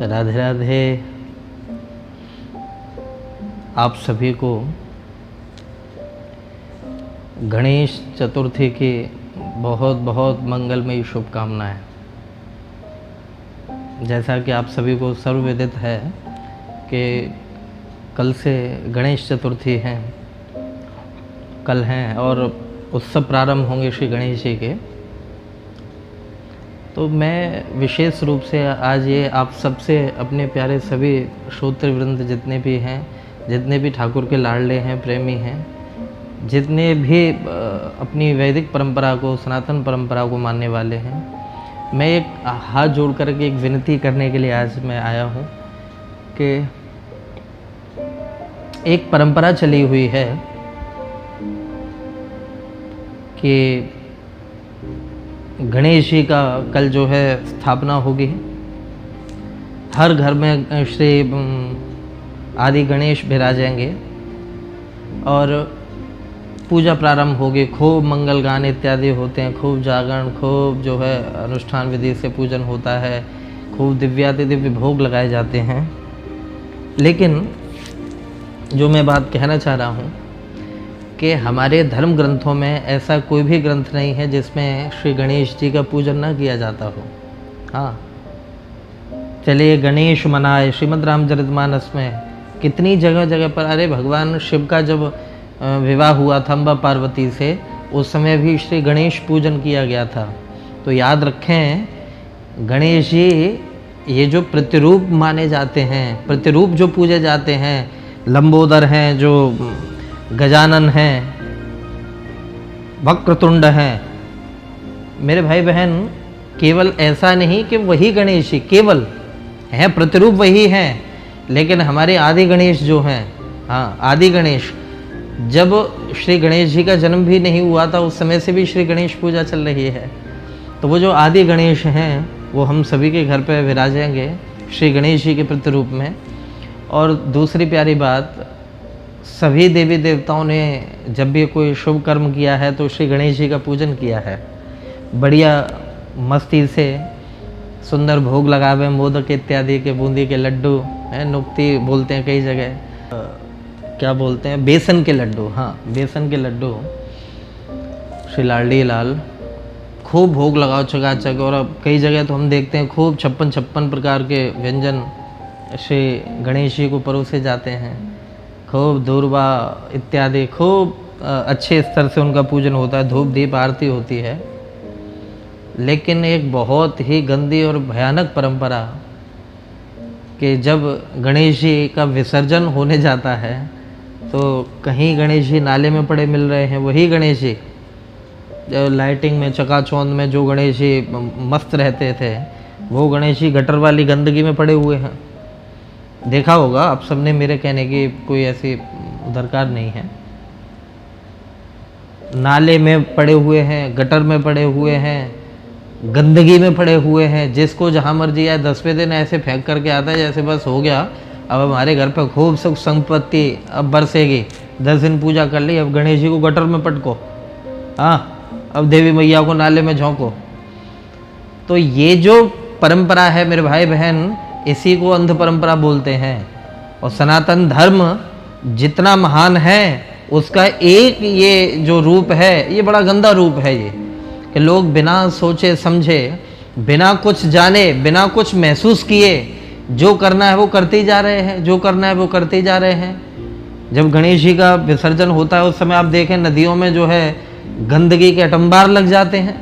राधे राधे। आप सभी को गणेश चतुर्थी की बहुत बहुत मंगलमयी शुभकामनाएं। जैसा कि आप सभी को सर्वविदित है कि कल से गणेश चतुर्थी है, कल हैं और उत्सव प्रारंभ होंगे श्री गणेश जी के। तो मैं विशेष रूप से आज ये आप सबसे, अपने प्यारे सभी श्रोतृवृंद जितने भी हैं, जितने भी ठाकुर के लाडले हैं, प्रेमी हैं, जितने भी अपनी वैदिक परंपरा को, सनातन परंपरा को मानने वाले हैं, मैं एक हाथ जोड़ करके एक विनती करने के लिए आज मैं आया हूँ कि एक परंपरा चली हुई है कि गणेश जी का कल जो है स्थापना होगी। हर घर में श्री आदि गणेश विराजेंगे और पूजा प्रारंभ होगी। खूब मंगल गान इत्यादि होते हैं, खूब जागरण, खूब जो है अनुष्ठान विधि से पूजन होता है, खूब दिव्याति दिव्य भोग लगाए जाते हैं। लेकिन जो मैं बात कहना चाह रहा हूँ कि हमारे धर्म ग्रंथों में ऐसा कोई भी ग्रंथ नहीं है जिसमें श्री गणेश जी का पूजन ना किया जाता हो। हाँ, चलिए गणेश मनाए, श्रीमद् रामचरितमानस में कितनी जगह जगह पर, अरे भगवान शिव का जब विवाह हुआ था अम्बा पार्वती से, उस समय भी श्री गणेश पूजन किया गया था। तो याद रखें, गणेश जी ये जो प्रतिरूप माने जाते हैं, प्रतिरूप जो पूजे जाते हैं, लंबोदर हैं, जो गजानन हैं, वक्रतुंड हैं, मेरे भाई बहन, केवल ऐसा नहीं कि वही गणेश जी केवल हैं, प्रतिरूप वही हैं, लेकिन हमारे आदि गणेश जो हैं, हाँ आदि गणेश, जब श्री गणेश जी का जन्म भी नहीं हुआ था उस समय से भी श्री गणेश पूजा चल रही है। तो वो जो आदि गणेश हैं वो हम सभी के घर पे विराजेंगे श्री गणेश जी के प्रतिरूप में। और दूसरी प्यारी बात, सभी देवी देवताओं ने जब भी कोई शुभ कर्म किया है तो श्री गणेश जी का पूजन किया है। बढ़िया मस्ती से सुंदर भोग लगावे, मोदक इत्यादि के, बूंदी के लड्डू हैं, नुक्ति बोलते हैं कई जगह, क्या बोलते हैं, बेसन के लड्डू, हाँ बेसन के लड्डू, श्री लाडली लाल खूब भोग लगाओ चकाचक। और अब कई जगह तो हम देखते हैं खूब 56 प्रकार के व्यंजन श्री गणेश जी को परोसे जाते हैं, खूब दूरबा इत्यादि, खूब अच्छे स्तर से उनका पूजन होता है, धूप दीप आरती होती है। लेकिन एक बहुत ही गंदी और भयानक परंपरा कि जब गणेश जी का विसर्जन होने जाता है तो कहीं गणेश जी नाले में पड़े मिल रहे हैं। वही गणेश जी जो लाइटिंग में, चकाचौंध में जो गणेश जी मस्त रहते थे, वो गणेश जी गटर वाली गंदगी में पड़े हुए हैं। देखा होगा आप सबने, मेरे कहने की कोई ऐसी दरकार नहीं है। नाले में पड़े हुए हैं, गटर में पड़े हुए हैं, गंदगी में पड़े हुए हैं। जिसको जहाँ मर्जी आए 10वें दिन ऐसे फेंक करके आता है जैसे बस हो गया, अब हमारे घर पर खूब सुख संपत्ति अब बरसेगी, 10 दिन पूजा कर ली, अब गणेश जी को गटर में पटको, हाँ अब देवी मैया को नाले में झोंको। तो ये जो परंपरा है मेरे भाई बहन, इसी को अंध परंपरा बोलते हैं। और सनातन धर्म जितना महान है उसका एक ये जो रूप है, ये बड़ा गंदा रूप है ये, कि लोग बिना सोचे समझे, बिना कुछ जाने, बिना कुछ महसूस किए जो करना है वो करते ही जा रहे हैं, जो करना है वो करते ही जा रहे हैं। जब गणेश जी का विसर्जन होता है उस समय आप देखें नदियों में जो है गंदगी के अटंबार लग जाते हैं।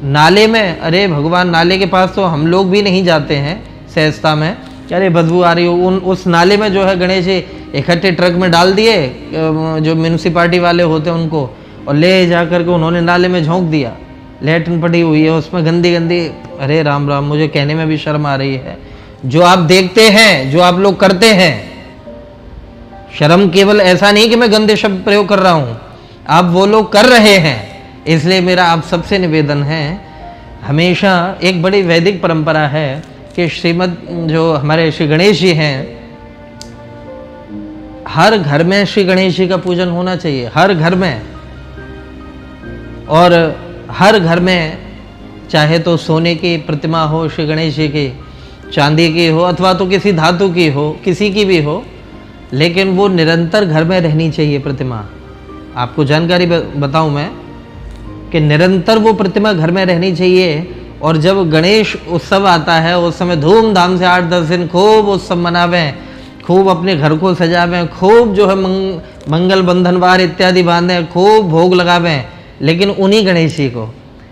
नाले में, अरे भगवान, नाले के पास तो हम लोग भी नहीं जाते हैं सहजता में, अरे बदबू आ रही हो, उस नाले में जो है गणेश जी इकट्ठे ट्रक में डाल दिए, जो म्यूनिसिपालिटी वाले होते हैं उनको, और ले जा करके उन्होंने नाले में झोंक दिया। लैट्रिन पड़ी हुई है उसमें गंदी गंदी, अरे राम राम, मुझे कहने में भी शर्म आ रही है। जो आप देखते हैं, जो आप लोग करते हैं, शर्म केवल ऐसा नहीं कि मैं गंदे शब्द प्रयोग कर रहा हूं, आप वो लोग कर रहे हैं। इसलिए मेरा आप सबसे निवेदन है, हमेशा एक बड़ी वैदिक परंपरा है कि श्रीमद जो हमारे श्री गणेश जी हैं, हर घर में श्री गणेश जी का पूजन होना चाहिए, हर घर में। और हर घर में चाहे तो सोने की प्रतिमा हो श्री गणेश जी की, चांदी की हो अथवा तो किसी धातु की हो, किसी की भी हो, लेकिन वो निरंतर घर में रहनी चाहिए प्रतिमा। आपको जानकारी बताऊं मैं कि निरंतर वो प्रतिमा घर में रहनी चाहिए। और जब गणेश उत्सव आता है उस समय धूमधाम से 8-10 दिन खूब उत्सव मनावें, खूब अपने घर को सजावें, खूब जो है मंगल बंधनवार इत्यादि बांधें, खूब भोग लगावें, लेकिन उन्हीं गणेश जी को।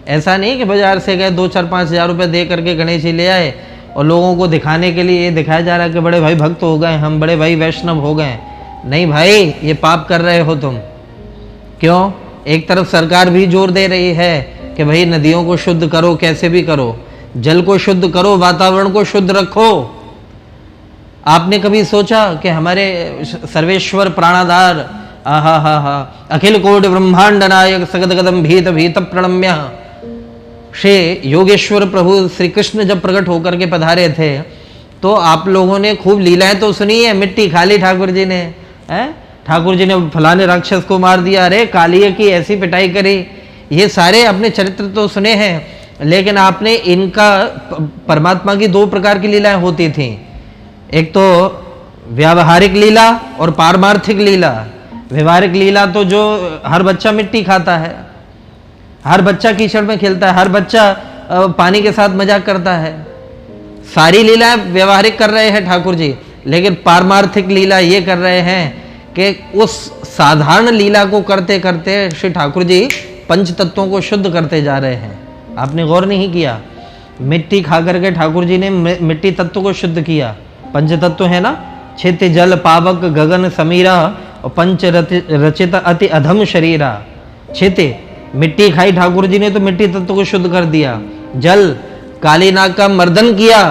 ऐसा नहीं कि बाजार से गए 2-4-5 हज़ार रुपये दे करके गणेश जी ले आए और लोगों को दिखाने के लिए ये दिखाया जा रहा है कि बड़े भाई भक्त हो गए हम, बड़े भाई वैष्णव हो गए। नहीं भाई, ये पाप कर रहे हो तुम। क्यों? एक तरफ सरकार भी जोर दे रही है कि भाई नदियों को शुद्ध करो, कैसे भी करो, जल को शुद्ध करो, वातावरण को शुद्ध रखो। आपने कभी सोचा कि हमारे सर्वेश्वर प्राणाधार अखिल कोटि ब्रह्मांड नायक सगदगदम भीत भीत प्रणम्य श्री योगेश्वर प्रभु श्री कृष्ण जब प्रकट होकर के पधारे थे तो आप लोगों ने खूब लीलाएं तो सुनी है। मिट्टी खा ली ठाकुर जी ने, ठाकुर जी ने फलाने राक्षस को मार दिया, अरे कालिए की ऐसी पिटाई करी, ये सारे अपने चरित्र तो सुने हैं। लेकिन आपने इनका, परमात्मा की 2 प्रकार की लीलाएं होती थी, एक तो व्यावहारिक लीला और पारमार्थिक लीला। व्यवहारिक लीला तो जो हर बच्चा मिट्टी खाता है, हर बच्चा कीचड़ में खेलता है, हर बच्चा पानी के साथ मजाक करता है, सारी लीलाएं व्यवहारिक कर रहे हैं ठाकुर जी। लेकिन पारमार्थिक लीला ये कर रहे हैं कि उस साधारण लीला को करते करते श्री ठाकुर जी पंच तत्वों को शुद्ध करते जा रहे हैं। आपने गौर नहीं किया, मिट्टी खा करके ठाकुर जी ने मिट्टी तत्व को शुद्ध किया। पंच तत्व है ना, छित जल पावक गगन समीरा और पंच रचित अति अधम शरीरा। छित मिट्टी खाई ठाकुर जी ने तो मिट्टी तत्व को शुद्ध कर दिया। जल, काली नाग का मर्दन किया,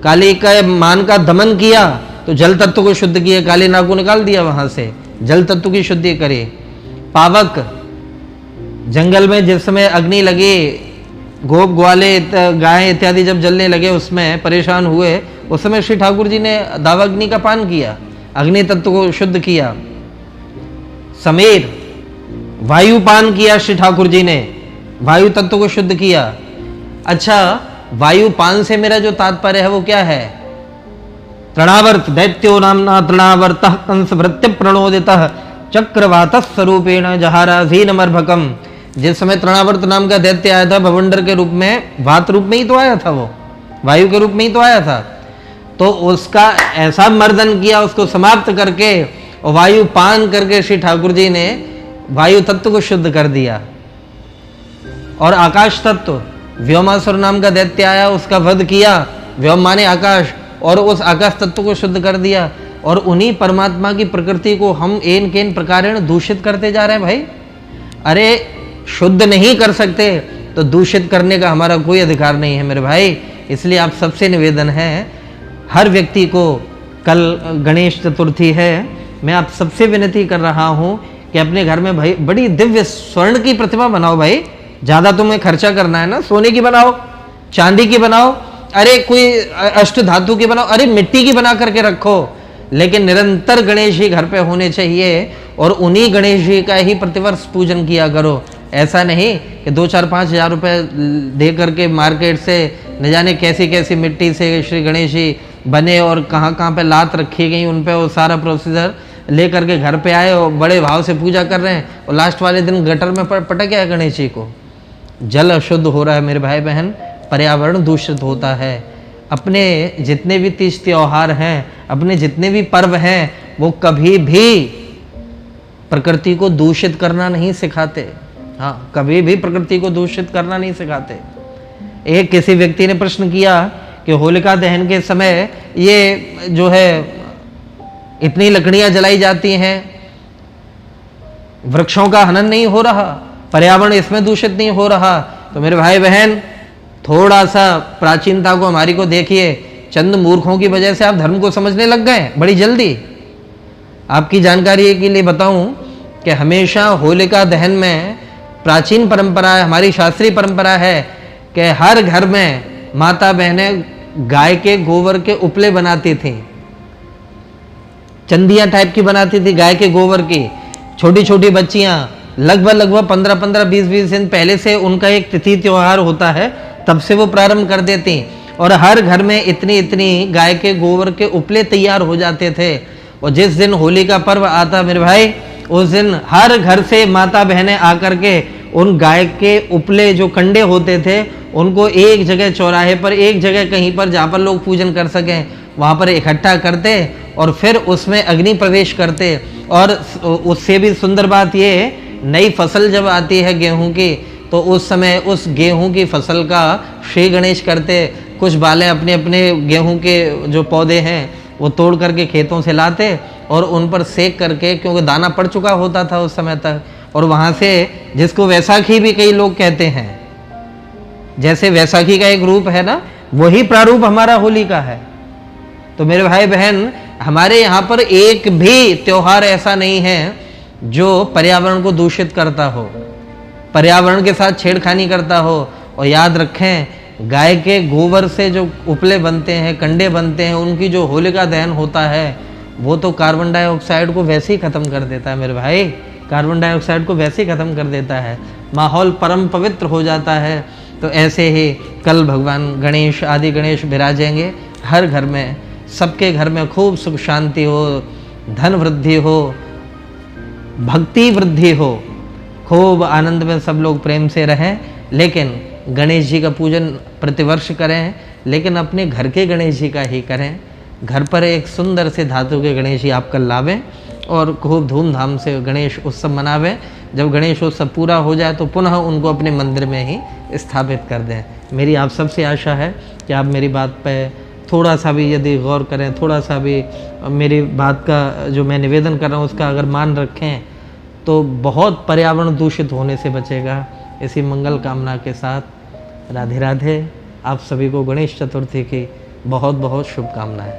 काली का मान का दमन किया तो जल तत्व को शुद्ध किया, काली नाग को निकाल दिया वहां से, जल तत्व की शुद्धि करे। पावक, जंगल में जिस समय अग्नि लगी, गोप ग्वाले गाय इत्यादि जब जलने लगे उसमें परेशान हुए, उस समय श्री ठाकुर जी ने दावाग्नि का पान किया, अग्नि तत्व को शुद्ध किया। समीर, वायु पान किया श्री ठाकुर जी ने, वायु तत्व को शुद्ध किया। अच्छा, वायु पान से मेरा जो तात्पर्य है वो क्या है? तृणावर्त, दैत्यो नामना तृणावर्तः कंस भृत्य प्रणोदितः चक्रवात स्वरूपेण जहाराधीनमर्भकम। जिस समय तृणावर्त नाम का दैत्य आया था भवंडर के रूप में, वात रूप में ही तो आया था, वो वायु के रूप में ही तो आया था, तो उसका ऐसा मर्दन किया, उसको समाप्त करके और वायु पान करके श्री ठाकुर जी ने वायु तत्व को शुद्ध कर दिया। और आकाश तत्व, व्योमासुर नाम का दैत्य आया, उसका वध किया, व्योम माने आकाश, और उस आकाश तत्व को शुद्ध कर दिया। और उन्हीं परमात्मा की प्रकृति को हम एन केन प्रकारेण दूषित करते जा रहे हैं भाई। अरे शुद्ध नहीं कर सकते तो दूषित करने का हमारा कोई अधिकार नहीं है मेरे भाई। इसलिए आप सबसे निवेदन है, हर व्यक्ति को, कल गणेश चतुर्थी है, मैं आप सबसे विनती कर रहा हूँ कि अपने घर में भाई बड़ी दिव्य स्वर्ण की प्रतिमा बनाओ भाई। ज़्यादा तुम्हें खर्चा करना है ना, सोने की बनाओ, चांदी की बनाओ, अरे कोई अष्ट धातु की बनाओ, अरे मिट्टी की बना करके रखो, लेकिन निरंतर गणेश जी घर पे होने चाहिए और उन्हीं गणेश जी का ही प्रतिवर्ष पूजन किया करो। ऐसा नहीं कि 2-4-5 हज़ार रुपये दे करके मार्केट से न जाने कैसी कैसी मिट्टी से श्री गणेश जी बने और कहाँ कहाँ पे लात रखी गई, उन पे वो सारा प्रोसीजर ले करके घर पे आए और बड़े भाव से पूजा कर रहे हैं और लास्ट वाले दिन गटर में पटक गया गणेश जी को। जल अशुद्ध हो रहा है मेरे भाई बहन, पर्यावरण दूषित होता है। अपने जितने भी तीज त्योहार हैं, अपने जितने भी पर्व हैं, वो कभी भी प्रकृति को दूषित करना नहीं सिखाते। हाँ, कभी भी प्रकृति को दूषित करना नहीं सिखाते। एक किसी व्यक्ति ने प्रश्न किया कि होलिका दहन के समय ये जो है इतनी लकड़ियां जलाई जाती हैं, वृक्षों का हनन नहीं हो रहा, पर्यावरण इसमें दूषित नहीं हो रहा? तो मेरे भाई बहन, थोड़ा सा प्राचीनता को हमारी को देखिए। चंद मूर्खों की वजह से आप धर्म को समझने लग गए बड़ी जल्दी। आपकी जानकारी के लिए बताऊं कि हमेशा होलिका दहन में प्राचीन परंपरा है, हमारी शास्त्रीय परंपरा है कि हर घर में माता बहनें गाय के गोबर के उपले बनाती थी, चंदियां टाइप की बनाती थी गाय के गोबर की। छोटी छोटी बच्चियां लगभग 15-20 दिन पहले से उनका एक तिथि त्योहार होता है, तब से वो प्रारंभ कर देती और हर घर में इतनी इतनी गाय के गोबर के उपले तैयार हो जाते थे। और जिस दिन होली का पर्व आता मेरे भाई, उस दिन हर घर से माता बहनें आकर के उन गाय के उपले जो कंडे होते थे उनको एक जगह चौराहे पर, एक जगह कहीं पर जहाँ पर लोग पूजन कर सकें, वहाँ पर इकट्ठा करते और फिर उसमें अग्नि प्रवेश करते। और उससे भी सुंदर बात ये, नई फसल जब आती है गेहूं की, तो उस समय उस गेहूं की फसल का श्री गणेश करते। कुछ बालें अपने अपने गेहूं के जो पौधे हैं वो तोड़ करके खेतों से लाते और उन पर सेक करके, क्योंकि दाना पड़ चुका होता था उस समय तक, और वहाँ से, जिसको वैसाखी भी कई लोग कहते हैं, जैसे वैसाखी का एक रूप है ना, वही प्रारूप हमारा होली का है। तो मेरे भाई बहन, हमारे यहाँ पर एक भी त्योहार ऐसा नहीं है जो पर्यावरण को दूषित करता हो, पर्यावरण के साथ छेड़खानी करता हो। और याद रखें, गाय के गोबर से जो उपले बनते हैं, कंडे बनते हैं, उनकी जो होलिका दहन होता है, वो तो कार्बन डाइऑक्साइड को वैसे ही ख़त्म कर देता है मेरे भाई, कार्बन डाइऑक्साइड को वैसे ही ख़त्म कर देता है, माहौल परम पवित्र हो जाता है। तो ऐसे ही कल भगवान गणेश, आदि गणेश विराजेंगे हर घर में, सबके घर में खूब सुख शांति हो, धन वृद्धि हो, भक्ति वृद्धि हो, खूब आनंद में सब लोग प्रेम से रहें। लेकिन गणेश जी का पूजन प्रतिवर्ष करें, लेकिन अपने घर के गणेश जी का ही करें। घर पर एक सुंदर से धातु के गणेश जी आप कल लावें और खूब धूमधाम से गणेश उत्सव मनावें। जब गणेश उत्सव पूरा हो जाए तो पुनः उनको अपने मंदिर में ही स्थापित कर दें। मेरी आप सबसे आशा है कि आप मेरी बात पे थोड़ा सा भी यदि गौर करें, थोड़ा सा भी मेरी बात का जो मैं निवेदन कर रहा हूँ उसका अगर मान रखें, तो बहुत पर्यावरण दूषित होने से बचेगा। इसी मंगल कामना के साथ राधे राधे। आप सभी को गणेश चतुर्थी की बहुत बहुत शुभकामनाएं।